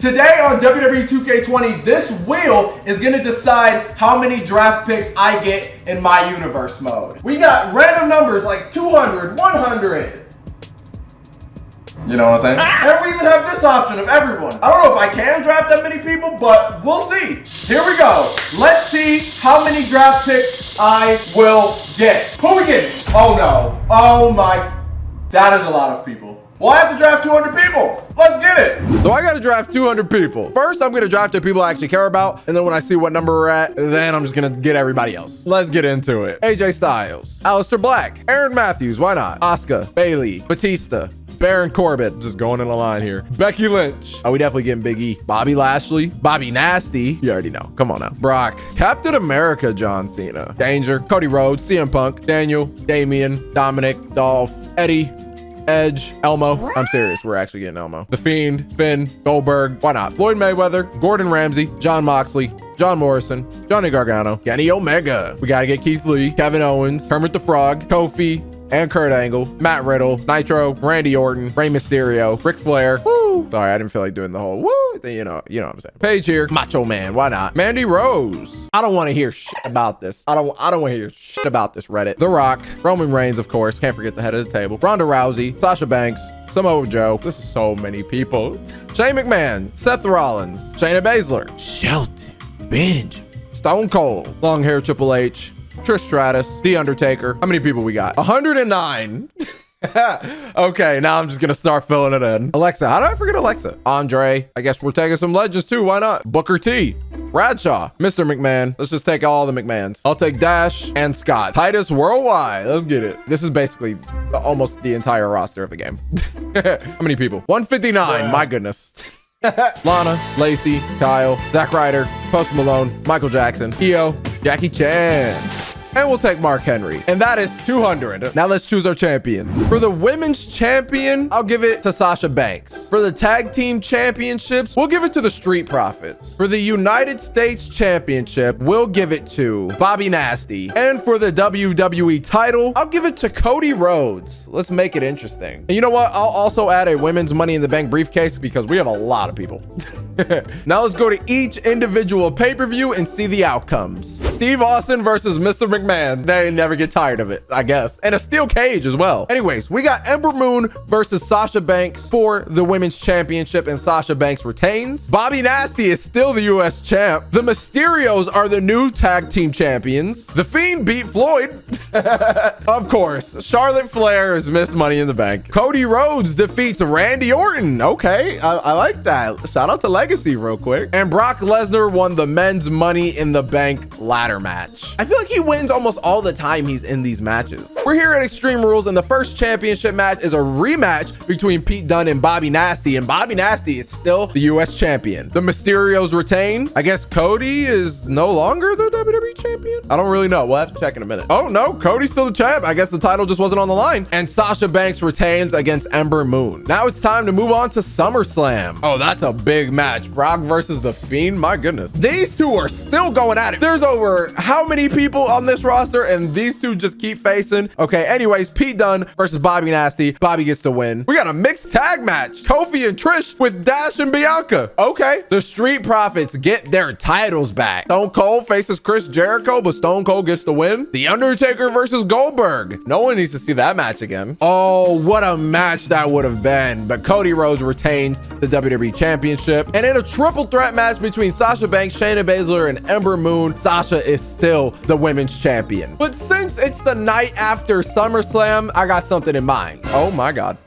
Today on WWE 2K20, this wheel is gonna decide how many draft picks I get in my universe mode. We got random numbers like 200, 100. You know what I'm saying? And we even have this option of everyone. I don't know if I can draft that many people, but we'll see. Here we go. Let's see how many draft picks I will get. Who we getting? Oh no. Oh my. That is a lot of people. Well, I have to draft 200 people. Let's get it. So I got to draft 200 people. First, I'm going to draft the people I actually care about. And then when I see what number we're at, then I'm just going to get everybody else. Let's get into it. AJ Styles, Aleister Black, Aaron Matthews, why not? Asuka, Bayley, Batista, Baron Corbin, just going in a line here. Becky Lynch. Oh, we definitely getting Big E. Bobby Lashley, Bobby Nasty. You already know. Come on now. Brock, Captain America, John Cena, Danger, Cody Rhodes, CM Punk, Daniel, Damian, Dominic, Dolph, Eddie, Edge, Elmo. I'm serious. We're actually getting Elmo. The Fiend, Finn, Goldberg. Why not? Floyd Mayweather, Gordon Ramsay, John Moxley, John Morrison, Johnny Gargano, Kenny Omega. We got to get Keith Lee, Kevin Owens, Kermit the Frog, Kofi, and Kurt Angle, Matt Riddle, Nitro, Randy Orton, Rey Mysterio, Ric Flair. Woo! Sorry, I didn't feel like doing the whole woo. You know what I'm saying. Paige here, Macho Man. Why not? Mandy Rose. I don't want to hear shit about this. I don't want to hear shit about this, Reddit. The Rock, Roman Reigns, of course. Can't forget the head of the table. Ronda Rousey, Sasha Banks, Samoa Joe. This is so many people. Shane McMahon, Seth Rollins, Shayna Baszler, Shelton Benjamin, Stone Cold, long hair Triple H, Trish Stratus, The Undertaker. How many people we got? 109. Okay, now I'm just gonna start filling it in. Alexa, how did I forget Alexa? Andre, I guess we're taking some legends too. Why not? Booker T, Bradshaw, Mr. McMahon. Let's just take all the McMahons. I'll take Dash and Scott. Titus Worldwide. Let's get it. This is basically almost the entire roster of the game. How many people? 159. My goodness. Lana, Lacey, Kyle, Zack Ryder, Post Malone, Michael Jackson, Io, Jackie Chan. And we'll take Mark Henry. And that is 200. Now let's choose our champions. For the women's champion, I'll give it to Sasha Banks. For the tag team championships, we'll give it to the Street Profits. For the United States Championship, we'll give it to Bobby Nasty. And for the WWE title, I'll give it to Cody Rhodes. Let's make it interesting. And you know what? I'll also add a women's Money in the Bank briefcase because we have a lot of people. Now let's go to each individual pay-per-view and see the outcomes. Steve Austin versus Mr. McMahon. They never get tired of it, I guess. And a steel cage as well. Anyways, we got Ember Moon versus Sasha Banks for the women's championship, and Sasha Banks retains. Bobby Nasty is still the US champ. The Mysterios are the new tag team champions. The Fiend beat Floyd. Of course, Charlotte Flair is Miss Money in the Bank. Cody Rhodes defeats Randy Orton. Okay, I like that. Shout out to Legacy real quick. And Brock Lesnar won the men's Money in the Bank ladder match. I feel like he wins almost all the time he's in these matches. We're here at Extreme Rules, and the first championship match is a rematch between Pete Dunne and Bobby Nasty, and Bobby Nasty is still the US champion. The Mysterios retain. I guess Cody is no longer the WWE champion. I don't really know. We'll have to check in a minute. Oh no, Cody's still the champ. I guess the title just wasn't on the line. And Sasha Banks retains against Ember Moon. Now it's time to move on to SummerSlam. Oh, that's a big match. Brock versus The Fiend. My goodness. These two are still going at it. There's over how many people on this roster, and these two just keep facing. Okay, anyways, Pete Dunne versus Bobby Nasty. Bobby gets to win. We got a mixed tag match. Kofi and Trish with Dash and Bianca. Okay, the Street Profits get their titles back. Stone Cold faces Chris Jericho, but Stone Cold gets the win. The Undertaker versus Goldberg. No one needs to see that match again. Oh, what a match that would have been. But Cody Rhodes retains the WWE Championship. And in a triple threat match between Sasha Banks, Shayna Baszler, and Ember Moon, Sasha is still the women's champion. But since it's the night after SummerSlam, I got something in mind. Oh my God.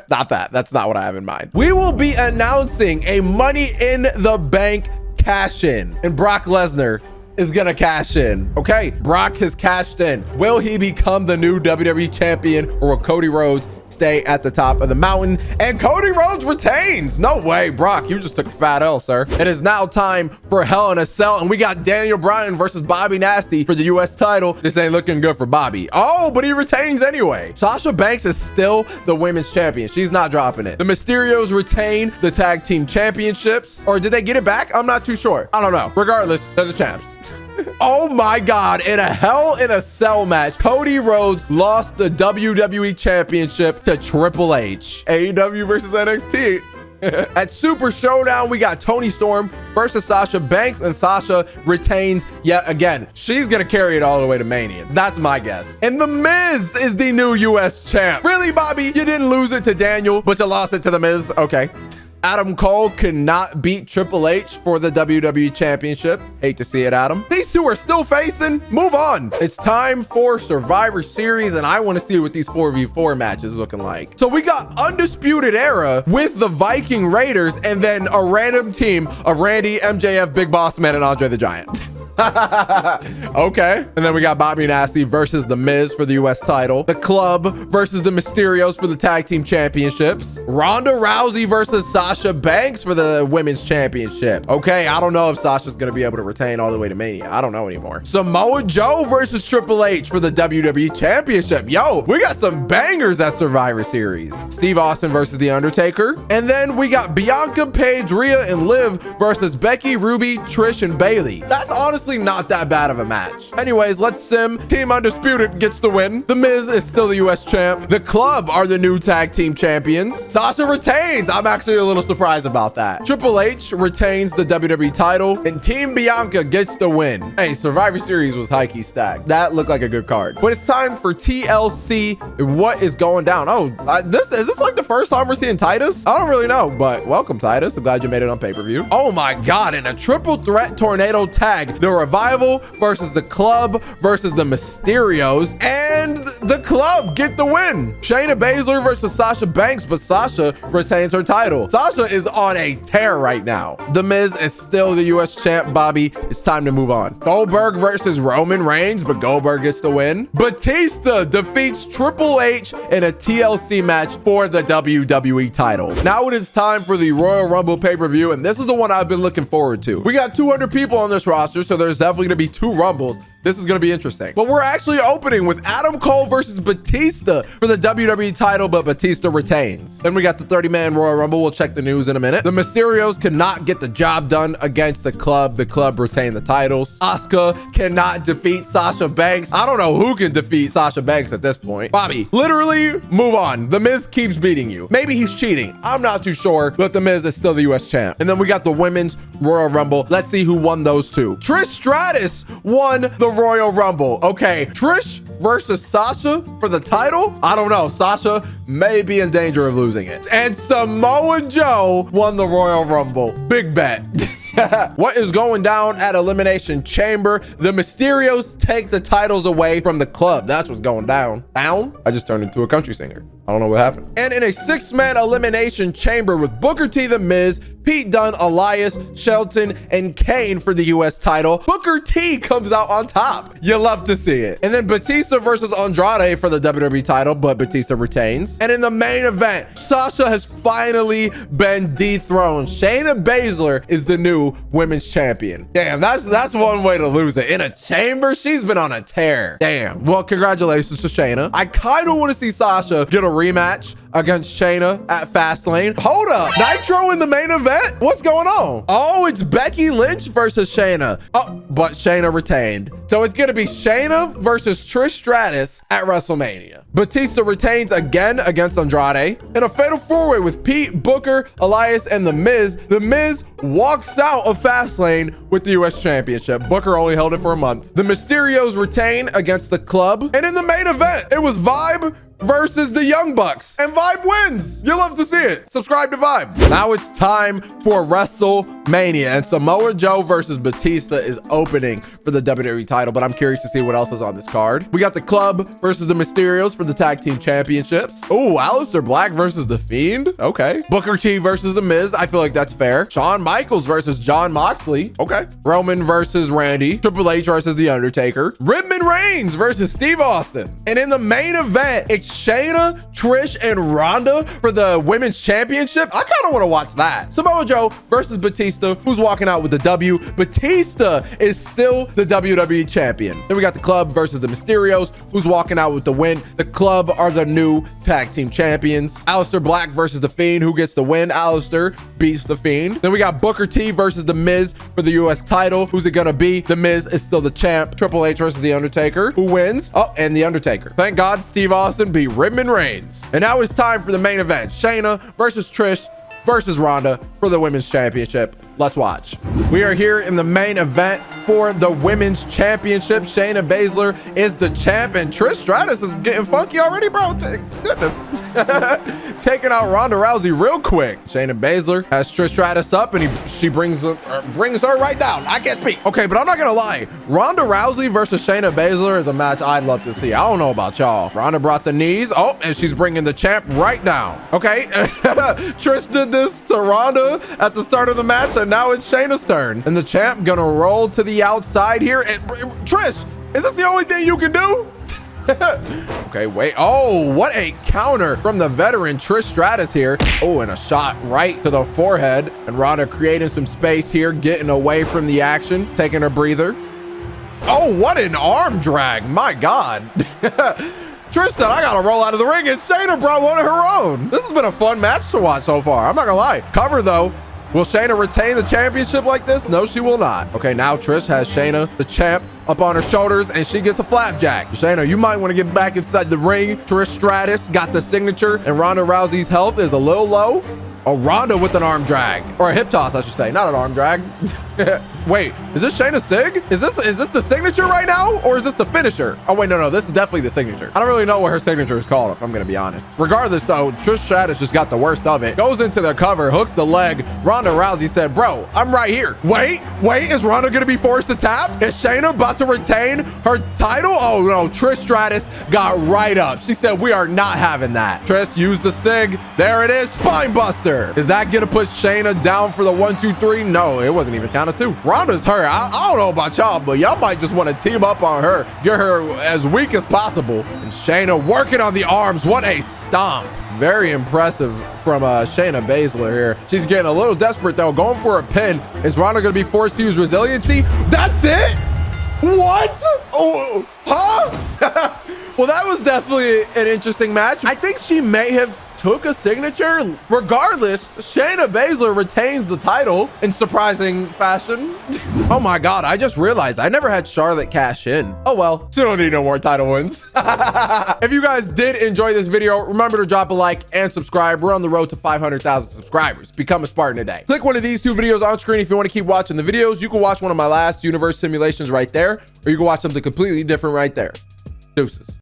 Not that. That's not what I have in mind. We will be announcing a Money in the Bank cash-in, and Brock Lesnar is gonna cash in. Okay, Brock has cashed in. Will he become the new WWE champion, or will Cody Rhodes stay at the top of the mountain? And Cody Rhodes retains. No way, Brock, you just took a fat L, sir. It is now time for Hell in a Cell, and we got Daniel Bryan versus Bobby Nasty for the US title. This ain't looking good for Bobby. Oh, but he retains anyway. Sasha Banks is still the women's champion. She's not dropping it. The Mysterios retain the tag team championships, or did they get it back? I'm not too sure. I don't know. Regardless, they're the champs. Oh my God, in a Hell in a Cell match, Cody Rhodes lost the WWE Championship to Triple H. AEW versus NXT. At Super Showdown, we got Toni Storm versus Sasha Banks, and Sasha retains yet again. She's gonna carry it all the way to Mania. That's my guess. And The Miz is the new US champ. Really, Bobby? You didn't lose it to Daniel, but you lost it to The Miz? Okay. Adam Cole cannot beat Triple H for the WWE Championship. Hate to see it, Adam. These two are still facing. Move on. It's time for Survivor Series, and I want to see what these 4v4 matches looking like. So we got Undisputed Era with the Viking Raiders, and then a random team of Randy, MJF, Big Boss Man, and Andre the Giant. Okay. And then we got Bobby Nasty versus The Miz for the US title. The Club versus the Mysterios for the tag team championships. Ronda Rousey versus Sasha Banks for the women's championship. Okay, I don't know if Sasha's gonna be able to retain all the way to Mania. I don't know anymore. Samoa Joe versus Triple H for the WWE championship. Yo, we got some bangers at Survivor Series. Steve Austin versus The Undertaker. And then we got Bianca, Paige, Rhea, and Liv versus Becky, Ruby, Trish, and Bayley. That's honestly not that bad of a match. Anyways, let's sim. Team Undisputed gets the win. The Miz is still the US champ. The Club are the new tag team champions. Sasha retains. I'm actually a little surprised about that. Triple H retains the WWE title, and Team Bianca gets the win. Hey, Survivor Series was high-key stacked. That looked like a good card. But it's time for TLC. What is going down? Oh, is this like the first time we're seeing Titus? I don't really know, but welcome, Titus. I'm glad you made it on pay-per-view. Oh my God, in a triple threat tornado tag, the Revival versus the Club versus the Mysterios, and the Club get the win. Shayna Baszler versus Sasha Banks, but Sasha retains her title. Sasha is on a tear right now. The Miz is still the US champ, Bobby. It's time to move on. Goldberg versus Roman Reigns, but Goldberg gets the win. Batista defeats Triple H in a TLC match for the WWE title. Now it is time for the Royal Rumble pay-per-view, and this is the one I've been looking forward to. We got 200 people on this roster, so there's definitely gonna be 2 Rumbles. This is going to be interesting. But we're actually opening with Adam Cole versus Batista for the WWE title, but Batista retains. Then we got the 30-man Royal Rumble. We'll check the news in a minute. The Mysterios cannot get the job done against the Club. The Club retain the titles. Asuka cannot defeat Sasha Banks. I don't know who can defeat Sasha Banks at this point. Bobby, literally move on. The Miz keeps beating you. Maybe he's cheating. I'm not too sure, but The Miz is still the US champ. And then we got the women's Royal Rumble. Let's see who won those two. Trish Stratus won the Royal Rumble. Okay, Trish versus Sasha for the title? I don't know. Sasha may be in danger of losing it. And Samoa Joe won the Royal Rumble. Big bet. What is going down at Elimination Chamber? The Mysterios take the titles away from the Club. That's what's going down. Down? I just turned into a country singer. I don't know what happened. And in a 6-man Elimination Chamber with Booker T, The Miz, Pete Dunne, Elias, Shelton, and Kane for the US title, Booker T comes out on top. You love to see it. And then Batista versus Andrade for the WWE title, but Batista retains. And in the main event, Sasha has finally been dethroned. Shayna Baszler is the new women's champion. Damn, that's one way to lose it. In a chamber, she's been on a tear. Damn. Well, congratulations to Shayna. I kind of want to see Sasha get a rematch against Shayna at Fastlane. Hold up. Nitro in the main event? What's going on? Oh, it's Becky Lynch versus Shayna. Oh, but Shayna retained. So it's going to be Shayna versus Trish Stratus at WrestleMania. Batista retains again against Andrade. In a fatal 4-way with Pete, Booker, Elias, and The Miz, The Miz walks out of Fastlane with the US Championship. Booker only held it for a month. The Mysterios retain against the Club. And in the main event, it was Vibe versus the Young Bucks, and Vibe wins. You love to see it. Subscribe to Vibe. Now it's time for WrestleMania, and Samoa Joe versus Batista is opening for the WWE title, but I'm curious to see what else is on this card. We got the Club versus the Mysterios for the tag team championships. Oh, Aleister Black versus The Fiend. Okay. Booker T versus The Miz. I feel like that's fair. Shawn Michaels versus Jon Moxley. Okay. Roman versus Randy. Triple H versus The Undertaker. Roman Reigns versus Steve Austin. And in the main event, it's Shayna, Trish, and Ronda for the women's championship. I kind of want to watch that. Samoa Joe versus Batista, who's walking out with the W. Batista is still the WWE champion. Then we got the Club versus the Mysterios, who's walking out with the win. The Club are the new tag team champions. Aleister Black versus The Fiend, who gets the win. Aleister beats The Fiend. Then we got Booker T versus The Miz for the US title. Who's it gonna be? The Miz is still the champ. Triple H versus The Undertaker. Who wins? Oh, and The Undertaker. Thank God Steve Austin beat Roman Reigns. And now it's time for the main event. Shayna versus Trish versus Ronda for the women's championship. Let's watch. We are here in the main event for the women's championship. Shayna Baszler is the champ, and Trish Stratus is getting funky already, bro. Goodness. Taking out Ronda Rousey real quick. Shayna Baszler has Trish Stratus up, and she brings her right down. I can't speak. Okay, but I'm not gonna lie. Ronda Rousey versus Shayna Baszler is a match I'd love to see. I don't know about y'all. Ronda brought the knees. Oh, and she's bringing the champ right down. Okay. Trish did this to Ronda at the start of the match, and now it's Shayna's turn. And the champ gonna roll to the outside here. And Trish, is this the only thing you can do? Okay, wait. Oh, what a counter from the veteran Trish Stratus here. Oh, and a shot right to the forehead. And Ronda creating some space here, getting away from the action, taking a breather. Oh, what an arm drag. My God. Trish said, I gotta roll out of the ring, and Shayna brought one of her own. This has been a fun match to watch so far. I'm not gonna lie. Cover though. Will Shayna retain the championship like this? No, she will not. Okay, now Trish has Shayna, the champ, up on her shoulders, and she gets a flapjack. Shayna, you might want to get back inside the ring. Trish Stratus got the signature, and Ronda Rousey's health is a little low. Oh, Ronda with an arm drag, or a hip toss, I should say, not an arm drag. Wait, is this Shayna Sig? Is this the signature right now, or is this the finisher? Oh wait, no, this is definitely the signature. I don't really know what her signature is called, if I'm gonna be honest. Regardless though, Trish Stratus just got the worst of it. Goes into the cover, hooks the leg. Ronda Rousey said, bro, I'm right here. Wait, is Ronda gonna be forced to tap? Is Shayna about to retain her title? Oh no, Trish Stratus got right up. She said, we are not having that. Trish used the Sig. There it is, spine buster. Is that gonna put Shayna down for the 1, 2, 3? No, it wasn't even counted 2. Ronda's hurt. I don't know about y'all, but y'all might just want to team up on her, get her as weak as possible. And Shayna working on the arms. What a stomp. Very impressive from Shayna Baszler here. She's getting a little desperate though, going for a pin. Is Ronda gonna be forced to use resiliency? That's it? What? Oh, huh? Well, that was definitely an interesting match. I think she may have took a signature. Regardless, Shayna Baszler retains the title in surprising fashion. Oh my God, I just realized I never had Charlotte cash in. Oh well, she don't need no more title wins. If you guys did enjoy this video, remember to drop a like and subscribe. We're on the road to 500,000 subscribers. Become a Spartan today. Click one of these 2 videos on screen if you want to keep watching the videos. You can watch one of my last universe simulations right there, or you can watch something completely different right there. Deuces.